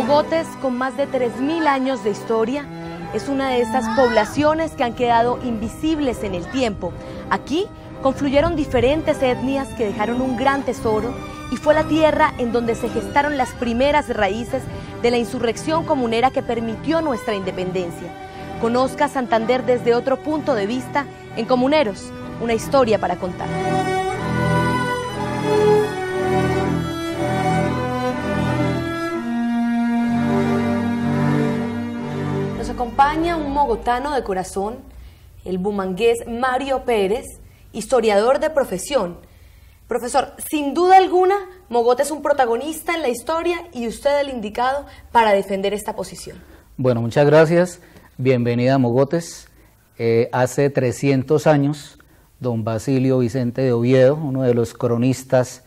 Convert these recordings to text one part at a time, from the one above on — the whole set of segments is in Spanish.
Mogotes, con más de 3.000 años de historia, es una de estas poblaciones que han quedado invisibles en el tiempo. Aquí confluyeron diferentes etnias que dejaron un gran tesoro y fue la tierra en donde se gestaron las primeras raíces de la insurrección comunera que permitió nuestra independencia. Conozca Santander desde otro punto de vista en Comuneros, una historia para contar. Nos acompaña un mogotano de corazón, el bumangués Mario Pérez, historiador de profesión. Profesor, sin duda alguna, Mogote es un protagonista en la historia y usted el indicado para defender esta posición. Bueno, muchas gracias. Bienvenida a Mogotes. Hace 300 años, don Basilio Vicente de Oviedo, uno de los cronistas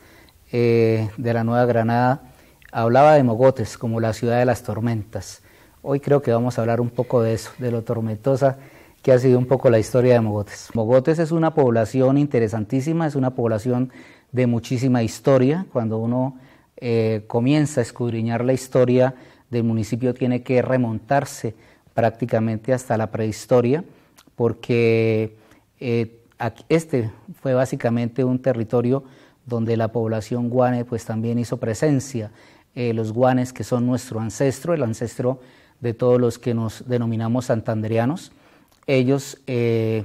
de la Nueva Granada, hablaba de Mogotes como la ciudad de las tormentas. Hoy creo que vamos a hablar un poco de eso, de lo tormentosa que ha sido un poco la historia de Mogotes. Mogotes es una población interesantísima, es una población de muchísima historia. Cuando uno comienza a escudriñar la historia del municipio tiene que remontarse prácticamente hasta la prehistoria, porque este fue básicamente un territorio donde la población guane pues también hizo presencia. Los guanes, que son nuestro ancestro, el ancestro de todos los que nos denominamos santanderianos, ellos que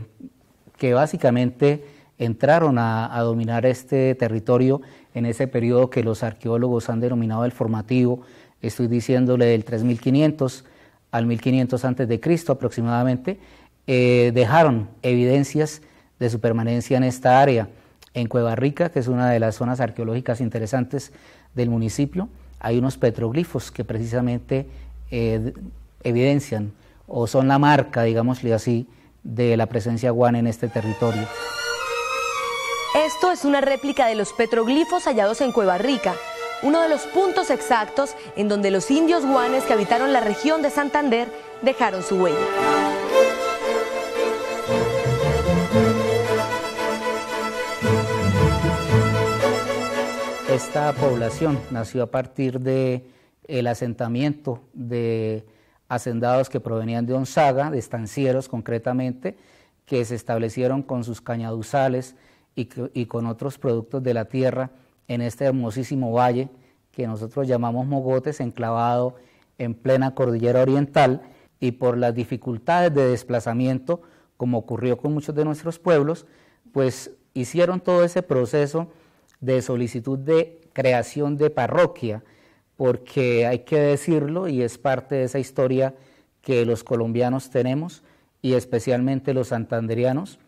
básicamente entraron a dominar este territorio en ese periodo que los arqueólogos han denominado el formativo, estoy diciéndole del 3500 al 1500 a.C. aproximadamente, dejaron evidencias de su permanencia en esta área. En Cueva Rica, que es una de las zonas arqueológicas interesantes del municipio, hay unos petroglifos que precisamente evidencian o son la marca, digámosle así, de la presencia guane en este territorio. Esto es una réplica de los petroglifos hallados en Cueva Rica, uno de los puntos exactos en donde los indios guanes que habitaron la región de Santander dejaron su huella. Esta población nació a partir del asentamiento de hacendados que provenían de Onzaga, de estancieros concretamente, que se establecieron con sus cañaduzales y con otros productos de la tierra en este hermosísimo valle que nosotros llamamos Mogotes, enclavado en plena cordillera oriental, y por las dificultades de desplazamiento, como ocurrió con muchos de nuestros pueblos, pues hicieron todo ese proceso de solicitud de creación de parroquia, porque hay que decirlo, y es parte de esa historia que los colombianos tenemos, y especialmente los santanderianos.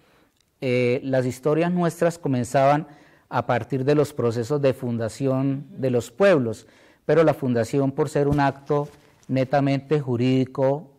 Las historias nuestras comenzaban a partir de los procesos de fundación de los pueblos, pero la fundación, por ser un acto netamente jurídico,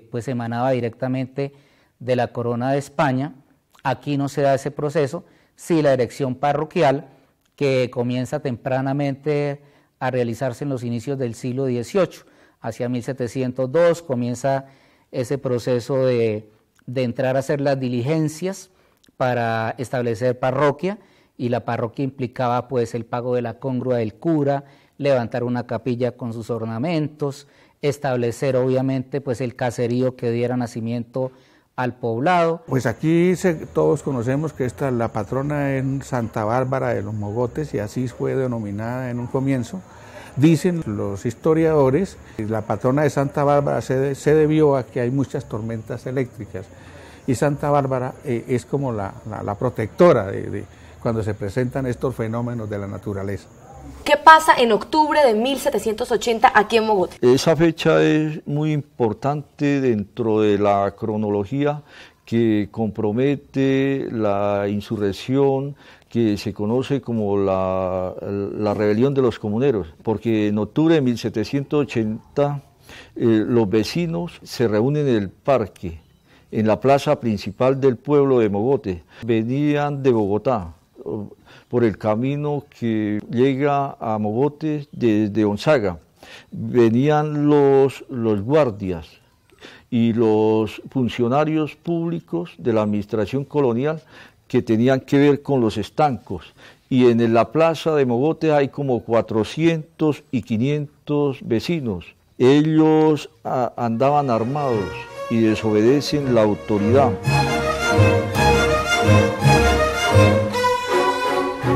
pues emanaba directamente de la Corona de España. Aquí no se da ese proceso, sí la erección parroquial, que comienza tempranamente a realizarse en los inicios del siglo XVIII. Hacia 1702 comienza ese proceso de entrar a hacer las diligencias para establecer parroquia, y la parroquia implicaba pues el pago de la congrua del cura, levantar una capilla con sus ornamentos, establecer obviamente pues el caserío que diera nacimiento al poblado. Pues aquí todos conocemos que esta la patrona es Santa Bárbara de los Mogotes, y así fue denominada en un comienzo. Dicen los historiadores que la patrona de Santa Bárbara se debió a que hay muchas tormentas eléctricas, y Santa Bárbara es como la protectora de cuando se presentan estos fenómenos de la naturaleza. ¿Qué pasa en octubre de 1780 aquí en Mogotes? Esa fecha es muy importante dentro de la cronología que compromete la insurrección que se conoce como la rebelión de los comuneros, porque en octubre de 1780 los vecinos se reúnen en el parque, en la plaza principal del pueblo de Mogotes. Venían de Bogotá, por el camino que llega a Mogotes desde Onzaga. Venían los guardias y los funcionarios públicos de la administración colonial que tenían que ver con los estancos. Y en la plaza de Mogotes hay como 400 y 500 vecinos Ellos andaban armados y desobedecen la autoridad.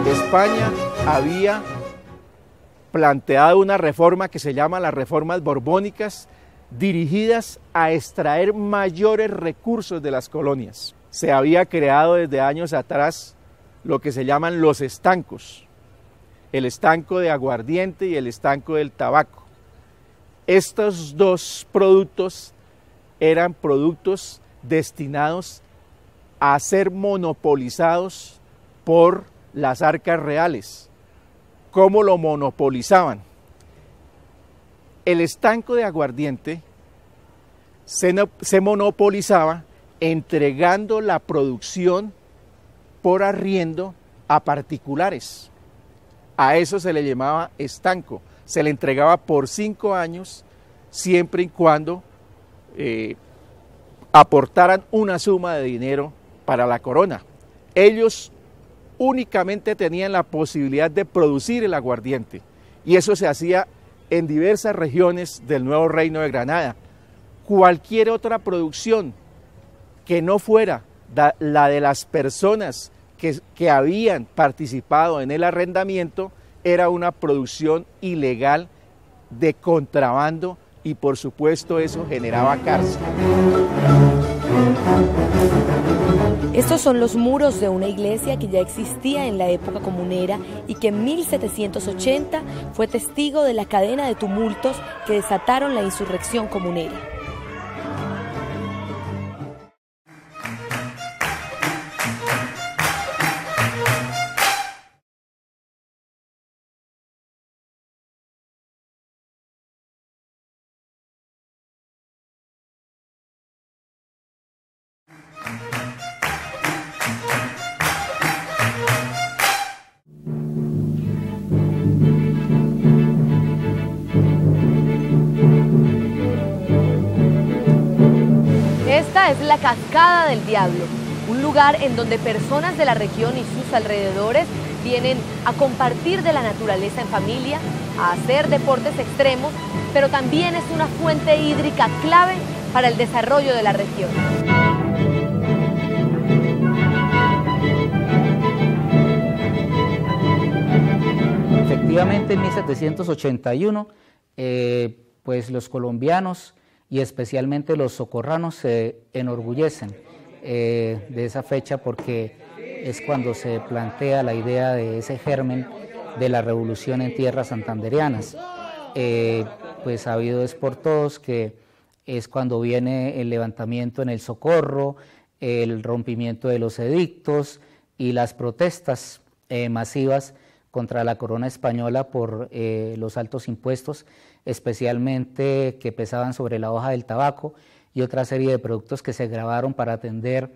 España había planteado una reforma que se llama las reformas borbónicas, dirigidas a extraer mayores recursos de las colonias. Se había creado desde años atrás lo que se llaman los estancos, el estanco de aguardiente y el estanco del tabaco. Estos dos productos eran productos destinados a ser monopolizados por las arcas reales. ¿Cómo lo monopolizaban? El estanco de aguardiente se monopolizaba entregando la producción por arriendo a particulares. A eso se le llamaba estanco. Se le entregaba por 5 años, siempre y cuando aportaran una suma de dinero para la corona. Ellos únicamente tenían la posibilidad de producir el aguardiente, y eso se hacía en diversas regiones del nuevo Reino de Granada. Cualquier otra producción que no fuera la de las personas que habían participado en el arrendamiento era una producción ilegal de contrabando, y por supuesto eso generaba cárcel. Estos son los muros de una iglesia que ya existía en la época comunera y que en 1780 fue testigo de la cadena de tumultos que desataron la insurrección comunera. Esta es la Cascada del Diablo, un lugar en donde personas de la región y sus alrededores vienen a compartir de la naturaleza en familia, a hacer deportes extremos, pero también es una fuente hídrica clave para el desarrollo de la región. Efectivamente, en 1781, pues los colombianos y especialmente los socorranos se enorgullecen de esa fecha, porque es cuando se plantea la idea de ese germen de la revolución en tierras santandereanas. Pues sabido es por todos que es cuando viene el levantamiento en el Socorro, el rompimiento de los edictos y las protestas masivas contra la corona española por los altos impuestos, especialmente que pesaban sobre la hoja del tabaco y otra serie de productos que se gravaron para atender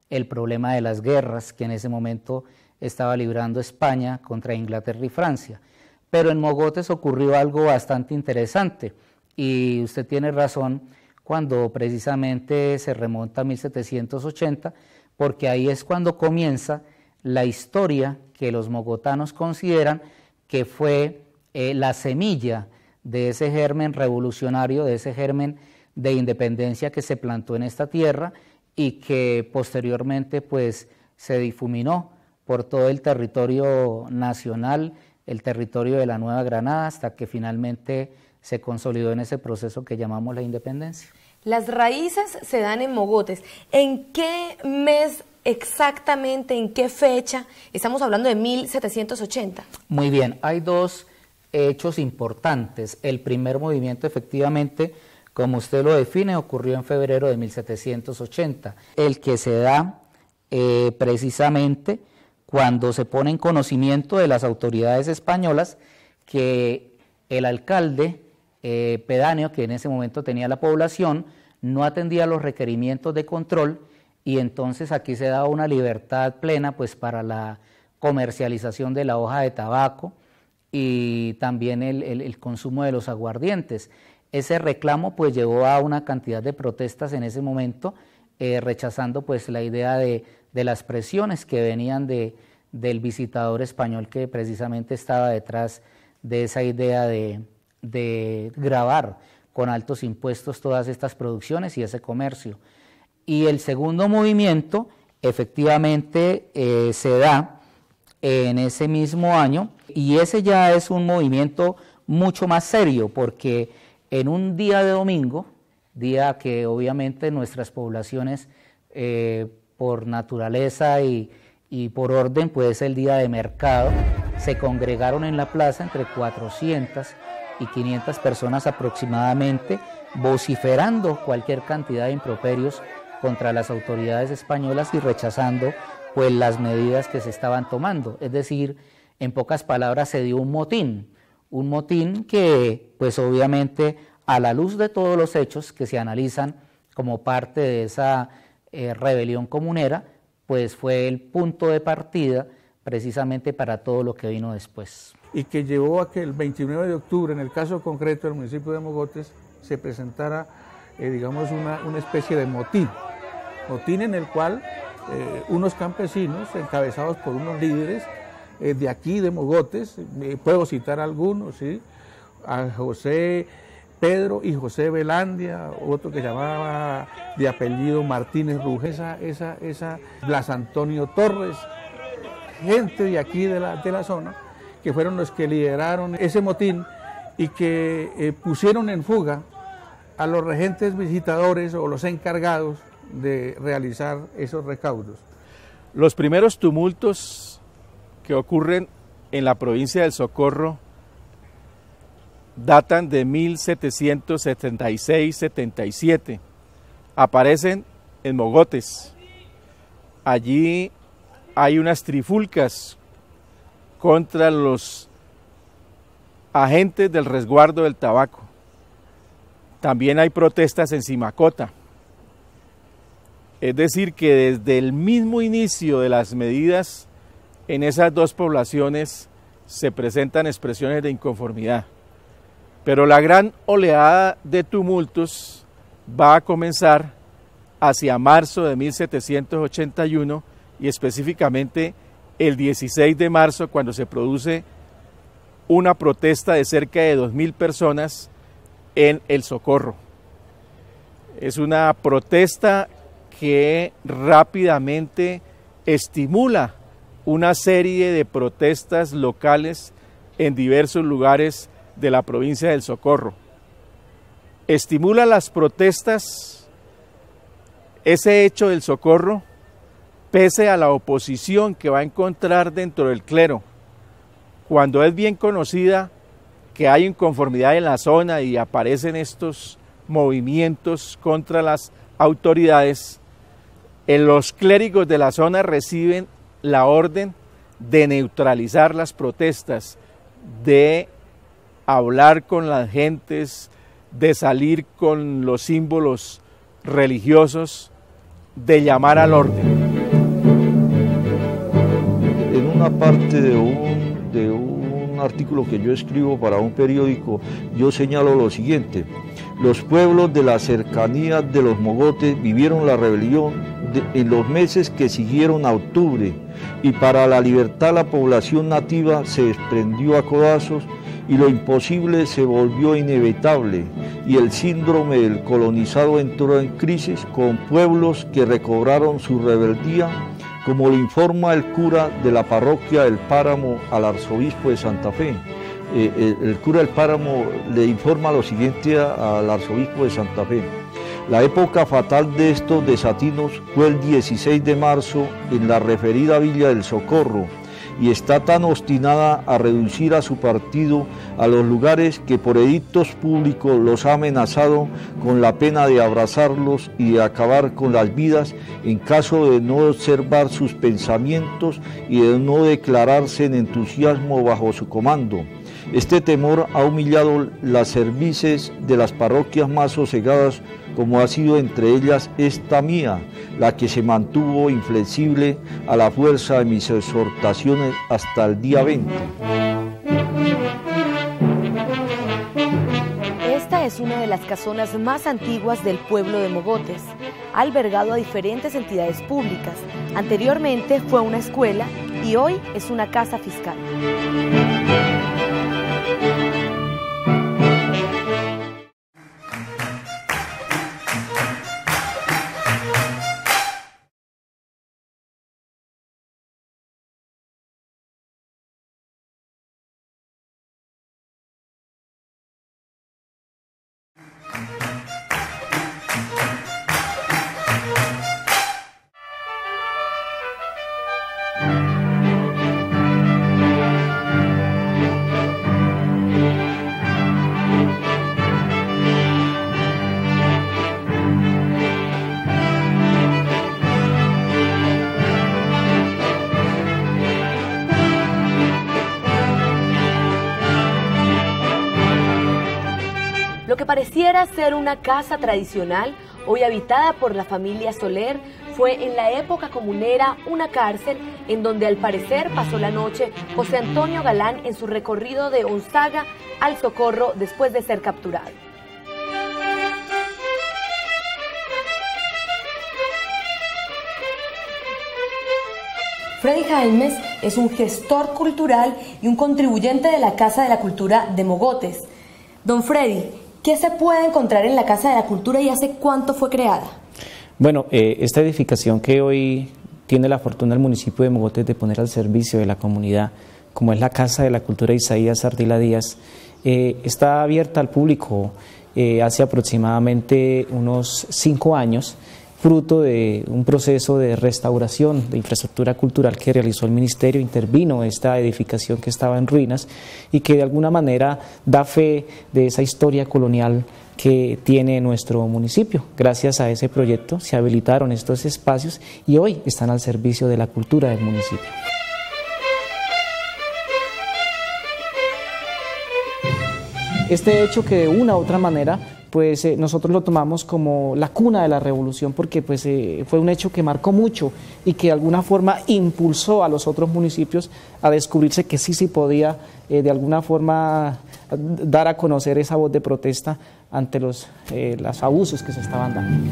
el problema de las guerras que en ese momento estaba librando España contra Inglaterra y Francia. Pero en Mogotes ocurrió algo bastante interesante, y usted tiene razón cuando precisamente se remonta a 1780, porque ahí es cuando comienza la historia que los mogotanos consideran que fue la semilla de ese germen revolucionario, de ese germen de independencia que se plantó en esta tierra y que posteriormente pues se difuminó por todo el territorio nacional, el territorio de la Nueva Granada, hasta que finalmente se consolidó en ese proceso que llamamos la independencia. Las raíces se dan en Mogotes. ¿En qué mes exactamente, en qué fecha? Estamos hablando de 1780. Muy bien, hay dos hechos importantes. El primer movimiento, efectivamente, como usted lo define, ocurrió en febrero de 1780. El que se da precisamente cuando se pone en conocimiento de las autoridades españolas que el alcalde pedáneo, que en ese momento tenía la población, no atendía los requerimientos de control, y entonces aquí se daba una libertad plena pues para la comercialización de la hoja de tabaco y también el consumo de los aguardientes. Ese reclamo pues llevó a una cantidad de protestas en ese momento, rechazando pues la idea de las presiones que venían del visitador español, que precisamente estaba detrás de esa idea de gravar con altos impuestos todas estas producciones y ese comercio. Y el segundo movimiento efectivamente se da en ese mismo año, y ese ya es un movimiento mucho más serio, porque en un día de domingo, día que obviamente nuestras poblaciones por naturaleza y por orden, pues es el día de mercado, se congregaron en la plaza entre 400 y 500 personas aproximadamente, vociferando cualquier cantidad de improperios contra las autoridades españolas y rechazando pues las medidas que se estaban tomando. Es decir, en pocas palabras, se dio un motín que pues obviamente a la luz de todos los hechos que se analizan como parte de esa rebelión comunera, pues fue el punto de partida precisamente para todo lo que vino después. Y que llevó a que el 29 de octubre, en el caso concreto del municipio de Mogotes, se presentara, digamos, una especie de motín en el cual unos campesinos, encabezados por unos líderes de aquí, de Mogotes, puedo citar algunos, ¿sí? A José Pedro y José Velandia, otro que llamaba de apellido Martínez Ruge, Blas Antonio Torres, gente de aquí de la zona, que fueron los que lideraron ese motín y que pusieron en fuga a los regentes visitadores o los encargados de realizar esos recaudos. Los primeros tumultos que ocurren en la provincia del Socorro datan de 1776-77, aparecen en Mogotes. Allí hay unas trifulcas contra los agentes del resguardo del tabaco. También hay protestas en Simacota. Es decir, que desde el mismo inicio de las medidas en esas dos poblaciones se presentan expresiones de inconformidad. Pero la gran oleada de tumultos va a comenzar hacia marzo de 1781 y específicamente el 16 de marzo, cuando se produce una protesta de cerca de 2.000 personas en El Socorro. Es una protesta que rápidamente estimula una serie de protestas locales en diversos lugares de la provincia del Socorro. Estimula las protestas ese hecho del Socorro, pese a la oposición que va a encontrar dentro del clero, cuando es bien conocida que hay inconformidad en la zona y aparecen estos movimientos contra las autoridades. Los clérigos de la zona reciben la orden de neutralizar las protestas, de hablar con las gentes, de salir con los símbolos religiosos, de llamar al orden. En una parte de un artículo que yo escribo para un periódico, yo señalo lo siguiente: los pueblos de la cercanía de los Mogotes vivieron la rebelión en los meses que siguieron a octubre, y para la libertad la población nativa se desprendió a codazos y lo imposible se volvió inevitable, y el síndrome del colonizado entró en crisis con pueblos que recobraron su rebeldía, como lo informa el cura de la parroquia del Páramo al arzobispo de Santa Fe. El cura del Páramo le informa lo siguiente al arzobispo de Santa Fe: la época fatal de estos desatinos fue el 16 de marzo en la referida Villa del Socorro, y está tan obstinada a reducir a su partido a los lugares que por edictos públicos los ha amenazado con la pena de abrazarlos y de acabar con las vidas en caso de no observar sus pensamientos y de no declararse en entusiasmo bajo su comando. Este temor ha humillado las cervices de las parroquias más sosegadas, como ha sido entre ellas esta mía, la que se mantuvo inflexible a la fuerza de mis exhortaciones hasta el día 20. Esta es una de las casonas más antiguas del pueblo de Mogotes. Ha albergado a diferentes entidades públicas. Anteriormente fue una escuela y hoy es una casa fiscal. Lo que pareciera ser una casa tradicional, hoy habitada por la familia Soler, fue en la época comunera una cárcel en donde al parecer pasó la noche José Antonio Galán en su recorrido de Onzaga al Socorro después de ser capturado. Freddy Jaimes es un gestor cultural y un contribuyente de la Casa de la Cultura de Mogotes. Don Freddy, ¿qué se puede encontrar en la Casa de la Cultura y hace cuánto fue creada? Bueno, esta edificación que hoy tiene la fortuna el municipio de Mogotes de poner al servicio de la comunidad, como es la Casa de la Cultura Isaías Ardila Díaz, está abierta al público hace aproximadamente unos 5 años, fruto de un proceso de restauración de infraestructura cultural que realizó el ministerio. Intervino esta edificación que estaba en ruinas y que de alguna manera da fe de esa historia colonial que tiene nuestro municipio. Gracias a ese proyecto se habilitaron estos espacios y hoy están al servicio de la cultura del municipio. Este hecho que de una u otra manera pues nosotros lo tomamos como la cuna de la revolución, porque pues fue un hecho que marcó mucho y que de alguna forma impulsó a los otros municipios a descubrirse que sí podía de alguna forma dar a conocer esa voz de protesta ante los abusos que se estaban dando.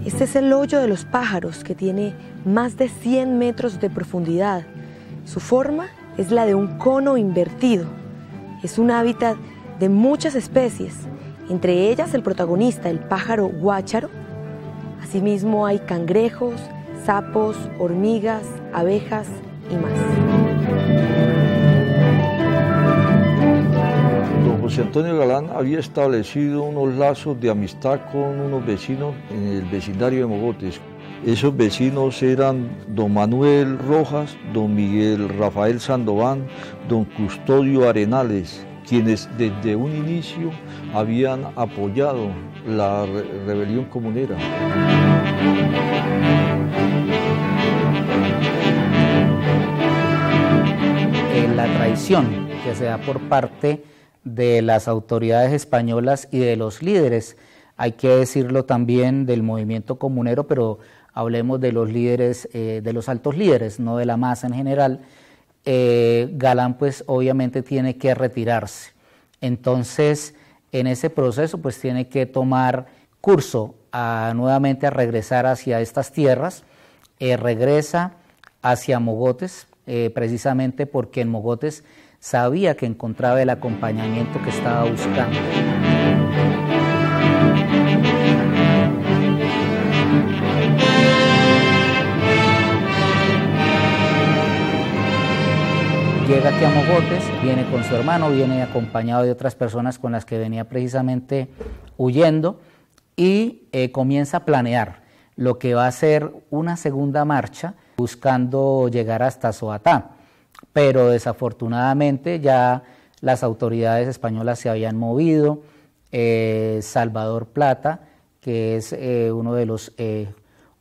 Este es el hoyo de los pájaros, que tiene más de 100 metros de profundidad. Su forma es la de un cono invertido. Es un hábitat de muchas especies, entre ellas el protagonista, el pájaro guácharo. Asimismo hay cangrejos, sapos, hormigas, abejas y más. Don José Antonio Galán había establecido unos lazos de amistad con unos vecinos en el vecindario de Mogotes. Esos vecinos eran don Manuel Rojas, don Miguel Rafael Sandoval, don Custodio Arenales, quienes desde un inicio habían apoyado la rebelión comunera. La traición que se da por parte de las autoridades españolas y de los líderes, hay que decirlo también del movimiento comunero, pero hablemos de los líderes, de los altos líderes, no de la masa en general. Galán pues obviamente tiene que retirarse, entonces en ese proceso pues tiene que tomar curso nuevamente a regresar hacia estas tierras. Regresa hacia Mogotes, precisamente porque en Mogotes sabía que encontraba el acompañamiento que estaba buscando. Llega aquí a Mogotes, viene con su hermano, viene acompañado de otras personas con las que venía precisamente huyendo y comienza a planear lo que va a ser una segunda marcha buscando llegar hasta Soatá. Pero desafortunadamente ya las autoridades españolas se habían movido. Salvador Plata, que es uno de los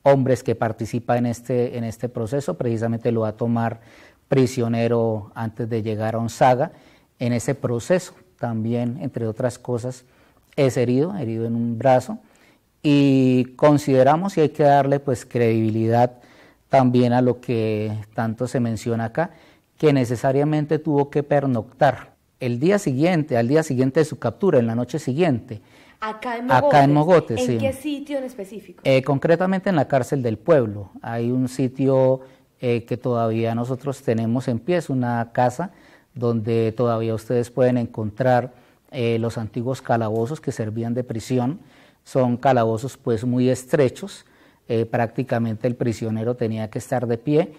hombres que participa en este proceso, precisamente lo va a tomar prisionero antes de llegar a Onzaga. En ese proceso también, entre otras cosas, es herido en un brazo, y consideramos, y hay que darle pues credibilidad también a lo que tanto se menciona acá, que necesariamente tuvo que pernoctar al día siguiente de su captura, en la noche siguiente. Acá en Mogotes. ¿En qué sitio en específico? Concretamente en la cárcel del pueblo. Hay un sitio que todavía nosotros tenemos en pie, es una casa donde todavía ustedes pueden encontrar los antiguos calabozos que servían de prisión. Son calabozos pues muy estrechos, prácticamente el prisionero tenía que estar de pie,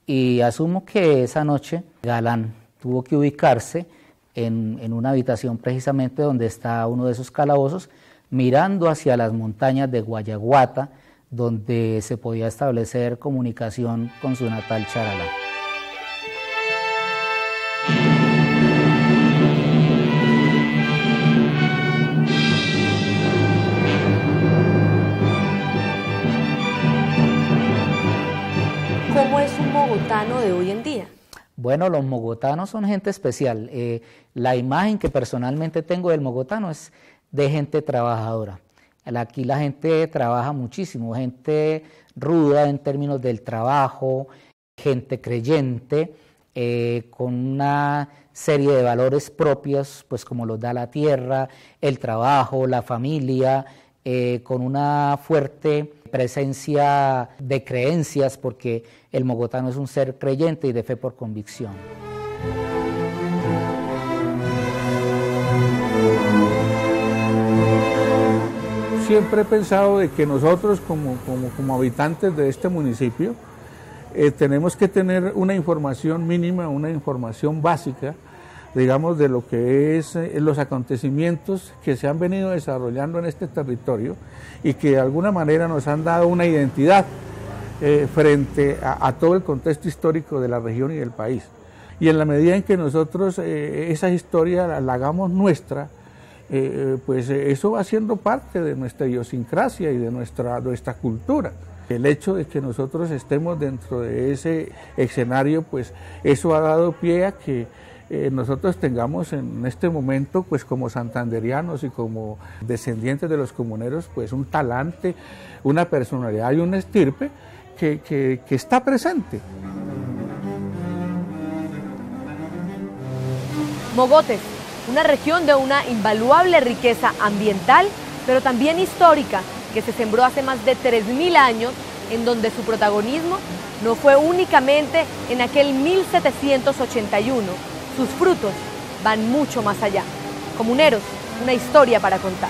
y asumo que esa noche Galán tuvo que ubicarse en una habitación precisamente donde está uno de esos calabozos, mirando hacia las montañas de Guayaguata, donde se podía establecer comunicación con su natal Charalá. mogotano de hoy en día? Bueno, los mogotanos son gente especial. La imagen que personalmente tengo del mogotano es de gente trabajadora. Aquí la gente trabaja muchísimo, gente ruda en términos del trabajo, gente creyente, con una serie de valores propios, pues como los da la tierra, el trabajo, la familia, con una fuerte presencia de creencias, porque el mogotano es un ser creyente y de fe por convicción. Siempre he pensado de que nosotros como habitantes de este municipio tenemos que tener una información mínima, una información básica, digamos, de lo que es los acontecimientos que se han venido desarrollando en este territorio y que de alguna manera nos han dado una identidad frente a todo el contexto histórico de la región y del país. Y en la medida en que nosotros esa historia la hagamos nuestra, pues eso va siendo parte de nuestra idiosincrasia y de nuestra cultura. El hecho de que nosotros estemos dentro de ese escenario, pues eso ha dado pie a que nosotros tengamos en este momento, pues como santanderianos y como descendientes de los comuneros, pues un talante, una personalidad y un estirpe que está presente. Mogotes, una región de una invaluable riqueza ambiental, pero también histórica, que se sembró hace más de 3.000 años, en donde su protagonismo no fue únicamente en aquel 1781, sus frutos van mucho más allá. Comuneros, una historia para contar.